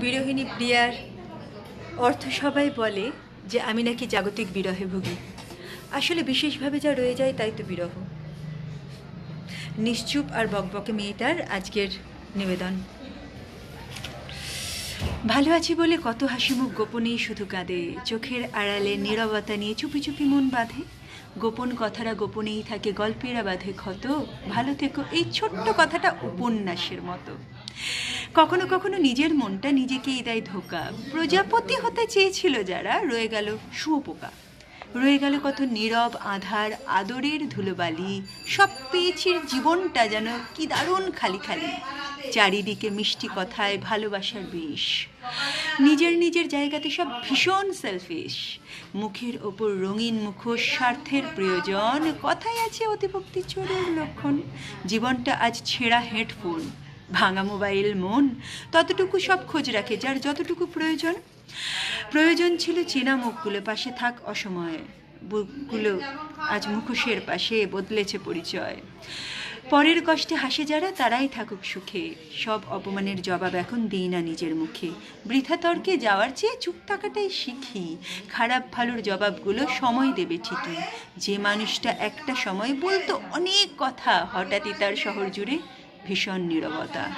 বিরহিণী প্রিয়ার অর্থ সবাই বলে যে আমি নাকি জাগতিক বিরহে ভুগি। আসলে বিশেষভাবে যা রয়ে যায় তাই তো বিরহ। নিশ্চুপ আর বকবকে মেয়েটার আজকের নিবেদন। ভালো আছি বলে কত হাসিমুখ গোপনেই শুধু কাঁদে, চোখের আড়ালে নীরবতা নিয়ে চুপি চুপি মন বাঁধে। গোপন কথাটা গোপনেই থাকে, গল্পেরা বাঁধে ক্ষত। ভালো থেকো, এই ছোট্ট কথাটা উপন্যাসের মতো। কখনো কখনো নিজের মনটা নিজেকেই দেয় ধোকা। প্রজাপতি হতে চেয়েছিল যারা, রয়ে গেল শুঁয়োপোকা। রয়ে গেল কত নীরব আধার, আদরের ধুলোবালি। সব পেয়েছি, জীবনটা যেন কি দারুণ খালি খালি। চারিদিকে মিষ্টি কথায় ভালোবাসার বিষ। নিজের নিজের জায়গাতে সব ভীষণ সেলফিশ। মুখের ওপর রঙিন মুখোশ, স্বার্থের প্রয়োজন। কথায় আছে অতিভক্তি চোরের লক্ষণ। জীবনটা আজ ছেঁড়া হেডফোন, ভাঙা মোবাইল মন। ততটুকু সব খোঁজ রাখে যার যতটুকু প্রয়োজন। প্রয়োজন ছিল চেনা মুখগুলো, পাশে থাক অসময়ে। বুকগুলো আজ মুখোশের পাশে বদলেছে পরিচয়। পরের কষ্টে হাসে যারা, তারাই থাকুক সুখে। সব অপমানের জবাব এখন দিই না নিজের মুখে। বৃথা তর্কে যাওয়ার চেয়ে চুপ থাকাটাই শিখি। খারাপ ভালোর জবাবগুলো সময় দেবে ঠিকই। যে মানুষটা একটা সময় বলতো অনেক কথা, হঠাৎই তার শহর জুড়ে ভীষণ নীরবতা।